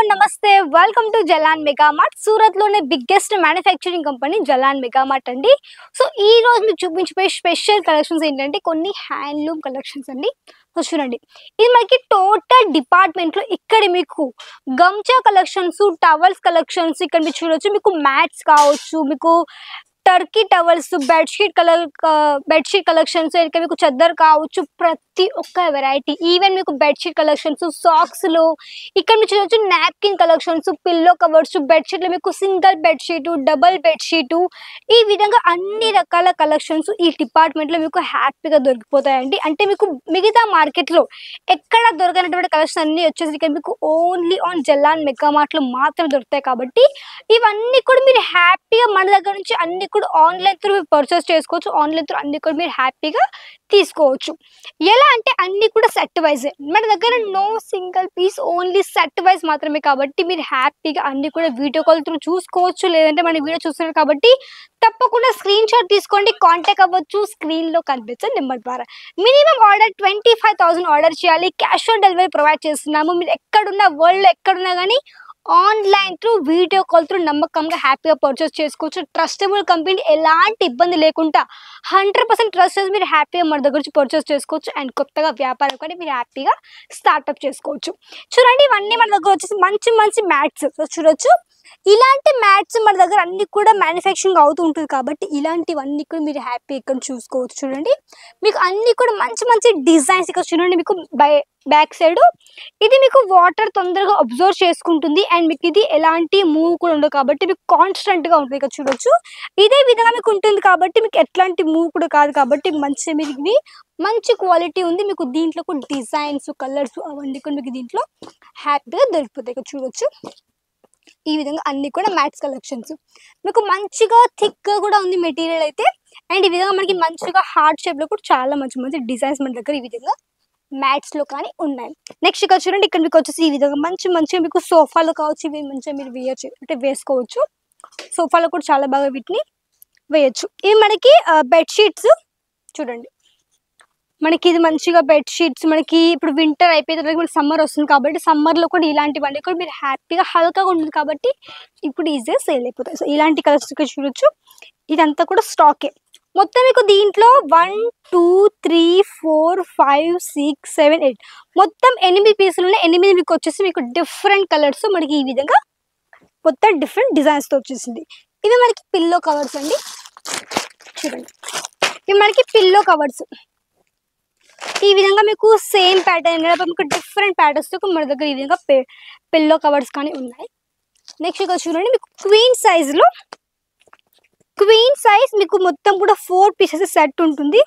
నమస్తే welcome to Jalan mega mart. Surat లోనే biggest manufacturing company Jalan mega mart అండి. సో ఈ రోజు మీకు చూపించిపోయే స్పెషల్ కలెక్షన్స్ ఏంటంటే కొన్ని హ్యాండ్లూమ్ కలెక్షన్స్ అండి. సో చూడండి, ఇది మనకి టోటల్ డిపార్ట్మెంట్ లో ఇక్కడ మీకు గమ్చా కలెక్షన్స్, టవల్స్ కలెక్షన్స్ ఇక్కడ మీరు చూడొచ్చు. మీకు మ్యాట్స్ కావచ్చు, మీకు టర్కీ టవల్స్, బెడ్షీట్ కలెక్షన్స్, ఇక్కడ మీకు చద్దర్ కావచ్చు, ప్రతి ఒక్క వెరైటీ. ఈవెన్ మీకు బెడ్షీట్ కలెక్షన్స్, సాక్స్లో ఇక్కడ మీరు చూడొచ్చు. నాప్కిన్ కలెక్షన్స్, పిల్లో కవర్స్, బెడ్షీట్లో మీకు సింగిల్ బెడ్షీటు, డబల్ బెడ్షీటు, ఈ విధంగా అన్ని రకాల కలెక్షన్స్ ఈ డిపార్ట్మెంట్లో మీకు హ్యాపీగా దొరికిపోతాయండి. అంటే మీకు మిగతా మార్కెట్లో ఎక్కడ దొరకనటువంటి కలెక్షన్ అన్నీ వచ్చేసి ఇక్కడ మీకు ఓన్లీ ఆన్ జలాన్ మెగా మార్ట్లో మాత్రం దొరుకుతాయి. కాబట్టి ఇవన్నీ కూడా మీరు హ్యాపీగా మన దగ్గర నుంచి అన్ని కూడా ఆన్లైన్ త్రూ పర్చేస్ చేసుకోవచ్చు. ఆన్లైన్ త్రూ అన్ని కూడా మీరు హ్యాపీగా తీసుకోవచ్చు. ఎలా అంటే అన్ని కూడా సెట్ వైజ్, మన దగ్గర no single piece, only set wise మాత్రమే. కాబట్టి మీరు హ్యాపీగా అన్ని కూడా వీడియో కాల్ త్రూ చూసుకోవచ్చు. లేదంటే మన వీడియో చూస్తున్నారు కాబట్టి తప్పకుండా స్క్రీన్ షాట్ తీసుకోండి, కాంటాక్ట్ అవ్వచ్చు స్క్రీన్ లో కనిపించే నెంబర్ ద్వారా. మినిమం ఆర్డర్ 25,000 ఆర్డర్ చేయాలి. క్యాష్ ఆన్ డెలివరీ ప్రొవైడ్ చేస్తున్నాము. మీరు ఎక్కడున్నా, వరల్డ్ ఎక్కడున్నా కానీ online through video call through నమ్మకంగా హ్యాపీగా పర్చేస్ చేసుకోవచ్చు. ట్రస్టబుల్ కంపెనీ, ఎలాంటి ఇబ్బంది లేకుండా 100% ట్రస్ట్ చేసి మీరు హ్యాపీగా మన దగ్గర నుంచి పర్చేస్ చేసుకోవచ్చు. అండ్ కొత్తగా వ్యాపారం కానీ మీరు హ్యాపీగా స్టార్ట్అప్ చేసుకోవచ్చు. చూడండి, ఇవన్నీ మన దగ్గర వచ్చేసి మంచి మంచి మ్యాట్స్ చూడొచ్చు. ఇలాంటి మ్యాట్స్ మన దగ్గర అన్ని కూడా మ్యానుఫ్యాక్చరింగ్ అవుతూ ఉంటుంది. కాబట్టి ఇలాంటివన్నీ కూడా మీరు హ్యాపీ ఇక్కడ చూసుకోవచ్చు. చూడండి, మీకు అన్ని కూడా మంచి మంచి డిజైన్స్ ఇక్కడ చూడండి. మీకు బ్యాక్ సైడ్ ఇది మీకు వాటర్ తొందరగా అబ్జర్వ్ చేసుకుంటుంది. అండ్ మీకు ఇది ఎలాంటి మూవ్ కూడా ఉండదు కాబట్టి మీకు కాన్స్టెంట్ గా ఉంటుంది. ఇక్కడ చూడొచ్చు, ఇదే విధంగా మీకు ఉంటుంది కాబట్టి మీకు ఎట్లాంటి మూవ్ కూడా కాదు. కాబట్టి మంచి మీకు ఇది మంచి క్వాలిటీ ఉంది. మీకు దీంట్లో కూడా డిజైన్స్, కలర్స్ అవన్నీ కూడా మీకు దీంట్లో హ్యాపీగా దొరికిపోతాయి. ఇక్కడ చూడొచ్చు, ఈ విధంగా అన్ని కూడా మ్యాట్స్ కలెక్షన్స్ మీకు మంచిగా థిక్ కూడా ఉంది మెటీరియల్ అయితే. అండ్ ఈ విధంగా మనకి మంచిగా హార్ట్ షేప్ లో కూడా చాలా మంచి మంచి డిజైన్స్ మన దగ్గర ఈ విధంగా మ్యాట్స్ లో కానీ ఉన్నాయి. నెక్స్ట్ ఇక్కడ చూడండి, ఇక్కడ మీకు వచ్చేసి ఈ విధంగా మంచి మంచిగా మీకు సోఫాలో కావచ్చు, ఇవి మంచిగా మీరు వేయచ్చు, అంటే వేసుకోవచ్చు. సోఫాలో కూడా చాలా బాగా వీటిని వేయచ్చు. ఇవి మనకి బెడ్షీట్స్ చూడండి. మనకి ఇది మంచిగా బెడ్షీట్స్, మనకి ఇప్పుడు వింటర్ అయిపోయిన తర్వాత మనకి సమ్మర్ వస్తుంది కాబట్టి సమ్మర్లో కూడా ఇలాంటివన్నీ కూడా మీరు హ్యాపీగా హల్కాగా ఉంటుంది కాబట్టి ఇప్పుడు ఈజీగా సేల్ అయిపోతాయి. సో ఇలాంటి కలర్స్ చూడొచ్చు. ఇదంతా కూడా స్టాకే. మొత్తం మీకు దీంట్లో 1 2 3 4 5 6 7 8 మొత్తం 8 పీసులు ఉన్నాయి. 8 మీకు వచ్చేసి మీకు డిఫరెంట్ కలర్స్ మనకి ఈ విధంగా మొత్తం డిఫరెంట్ డిజైన్స్తో వచ్చేసింది. ఇవి మనకి పిల్లో కవర్స్ అండి. చూడండి, ఇవి మనకి పిల్లో కవర్స్ ఈ విధంగా మీకు సేమ్ ప్యాటర్న్ మీకు డిఫరెంట్ ప్యాటర్న్స్ తో మన దగ్గర ఈ విధంగా పిల్లో కవర్స్ కానీ ఉన్నాయి. నెక్స్ట్ ఇక్కడ చూడండి, మీకు క్వీన్ సైజ్ మీకు మొత్తం కూడా 4 పీసెస్ సెట్ ఉంటుంది.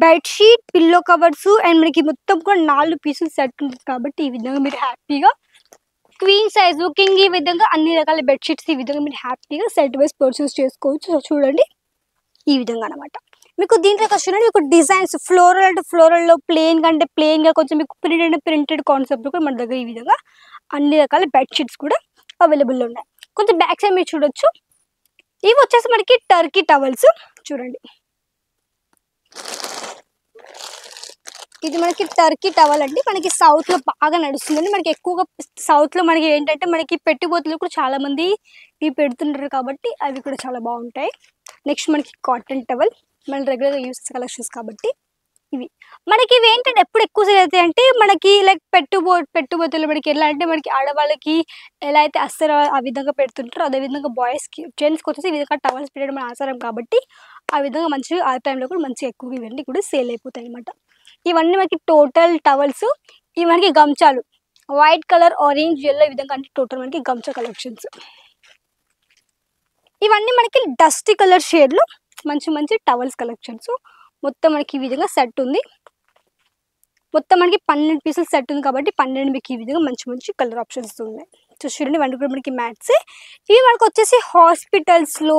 బెడ్షీట్, పిల్లో కవర్స్ అండ్ మనకి మొత్తం కూడా 4 పీసులు సెట్ ఉంటుంది. కాబట్టి ఈ విధంగా మీరు హ్యాపీగా క్వీన్ సైజ్, కింగ్, ఈ విధంగా అన్ని రకాల బెడ్షీట్స్ ఈ విధంగా మీరు హ్యాపీగా సెట్ వైజ్ పర్చేస్ చేసుకోవచ్చు. సో చూడండి, ఈ విధంగా అనమాట. మీకు దీంట్లో చూడండి, మీకు డిజైన్స్ ఫ్లోరల్లో ప్లెయిన్ కంటే ప్లెయిన్గా కొంచెం మీకు ప్రింటెడ్ కాన్సెప్ట్ కూడా మన దగ్గర ఈ విధంగా అన్ని రకాల బెడ్షీట్స్ కూడా అవైలబుల్లో ఉన్నాయి. కొంచెం బ్యాక్ సైడ్ మీరు చూడొచ్చు. ఇవి వచ్చేసి మనకి టర్కీ టవల్స్ చూడండి. ఇది మనకి టర్కీ టవల్ అండి. మనకి సౌత్లో బాగా నడుస్తుందండి. మనకి ఎక్కువగా సౌత్లో మనకి ఏంటంటే మనకి పెట్టుబడులు కూడా చాలా మంది ఇవి పెడుతుంటారు కాబట్టి అవి కూడా చాలా బాగుంటాయి. నెక్స్ట్ మనకి కాటన్ టవల్, మన రెగ్యులర్గా యూస్ కలెక్షన్స్ కాబట్టి ఇవి మనకి ఇవి ఏంటంటే ఎప్పుడు ఎక్కువ సేల్ అవుతాయి అంటే మనకి లైక్ పెట్టుబడులు మనకి ఎలా అంటే మనకి ఆడవాళ్ళకి ఎలా అయితే అస్సలు ఆ విధంగా పెడుతుంటారో అదేవిధంగా బాయ్స్కి, జెంట్స్కి వచ్చేసి ఈ విధంగా టవల్స్ పెట్టడం మన ఆచారం కాబట్టి ఆ విధంగా మంచిగా ఆ టైంలో కూడా మంచిగా ఎక్కువగా ఇవన్నీ కూడా సేల్ అయిపోతాయి అనమాట. ఇవన్నీ మనకి టోటల్ టవల్స్. ఇవి మనకి గమ్చాలు వైట్ కలర్, ఆరెంజ్, ఎల్లో ఈ విధంగా అంటే టోటల్ మనకి గమ్చా కలెక్షన్స్. ఇవన్నీ మనకి డస్టీ కలర్ షేడ్లో మంచి మంచి టవల్స్ కలెక్షన్స్. మొత్తం మనకి ఈ విధంగా సెట్ ఉంది. మొత్తం మనకి 12 పీసులు సెట్ ఉంది కాబట్టి 12 మీకు ఈ విధంగా మంచి మంచి కలర్ ఆప్షన్స్ ఉన్నాయి. చూడండి ఇవన్నీ కూడా మనకి మ్యాట్స్. ఇవి మనకు వచ్చేసి హాస్పిటల్స్లో,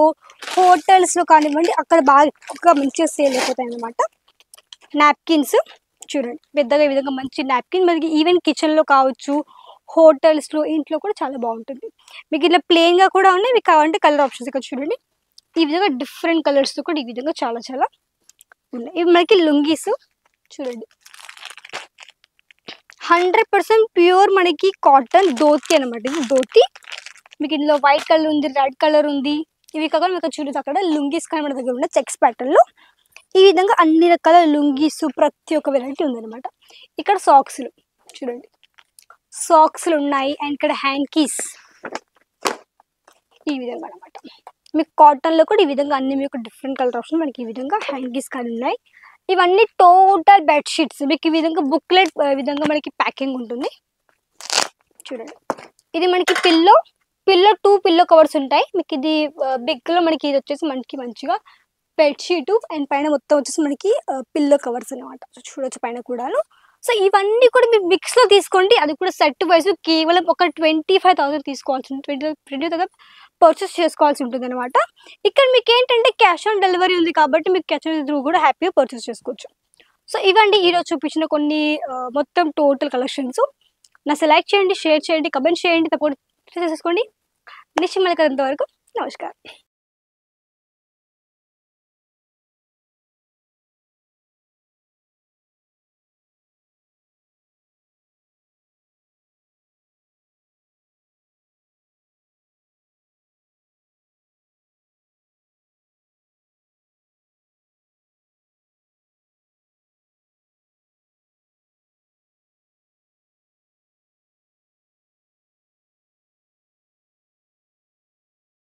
హోటల్స్లో కానివ్వండి అక్కడ బాగా ఎక్కువగా మంచిగా సేల్ అయిపోతాయి అన్నమాట. నాప్కిన్స్ చూడండి పెద్దగా ఈ విధంగా మంచి నాప్కిన్ మనకి ఈవెన్ కిచెన్లో కావచ్చు, హోటల్స్లో, ఇంట్లో కూడా చాలా బాగుంటుంది. మీకు ఇట్లా ప్లెయిన్గా కూడా ఉన్నాయి, మీకు కావాలంటే కలర్ ఆప్షన్స్ ఇక్కడ చూడండి ఈ విధంగా డిఫరెంట్ కలర్స్తో కూడా ఈ విధంగా చాలా చాలా ఉన్నాయి. ఇవి మనకి లుంగీస్ చూడండి 100% ప్యూర్ మనకి కాటన్ ధోతి అనమాట. ఇది ధోతి మీకు ఇందులో వైట్ కలర్ ఉంది, రెడ్ కలర్ ఉంది. ఇవి కాకుండా మీకు చూడొచ్చు అక్కడ లుంగీస్ కానీ మన దగ్గర ఉన్న చెక్స్ ప్యాటర్న్లో ఈ విధంగా అన్ని రకాల లుంగీస్ ప్రతి ఒక్క వెరైటీ ఉందన్నమాట. ఇక్కడ సాక్స్లు చూడండి, సాక్స్లు ఉన్నాయి. అండ్ ఇక్కడ హ్యాంకీస్ ఈ విధంగా అనమాట. మీకు కాటన్లో కూడా ఈ విధంగా అన్ని మీకు డిఫరెంట్ కలర్ ఆప్షన్ మనకి ఈ విధంగా హ్యాంకీస్ కానీ ఉన్నాయి. ఇవన్నీ టోటల్ బెడ్షీట్స్ మీకు ఈ విధంగా బుక్లెట్ విధంగా మనకి ప్యాకింగ్ ఉంటుంది చూడండి. ఇది మనకి పిల్లో 2 పిల్లో కవర్స్ ఉంటాయి. మీకు ఇది బిగ్లో మనకి ఇది వచ్చేసి మనకి మంచిగా బెడ్షీట్ అండ్ పైన మొత్తం వచ్చేసి మనకి పిల్లో కవర్స్ అనమాట. చూడొచ్చు పైన కూడాను. సో ఇవన్నీ కూడా మీరు మిక్స్లో తీసుకోండి, అది కూడా సెట్ వైజ్ కేవలం ఒక 25,000 తీసుకోవాల్సి ఉంటుంది, 20,000 పర్చేస్ చేసుకోవాల్సి ఉంటుంది అనమాట. ఇక్కడ మీకు ఏంటంటే క్యాష్ ఆన్ డెలివరీ ఉంది కాబట్టి మీకు క్యాష్ ఆన్ డెలివరీ కూడా హ్యాపీగా పర్చేస్ చేసుకోవచ్చు. సో ఇవండి ఈరోజు చూపించిన కొన్ని మొత్తం టోటల్ కలెక్షన్స్. నా లైక్ చేయండి, షేర్ చేయండి, కమెంట్ చేయండి, తప్పకుండా చేసేసుకోండి. నెక్స్ట్ మళ్ళీ కదంత వరకు నమస్కారం.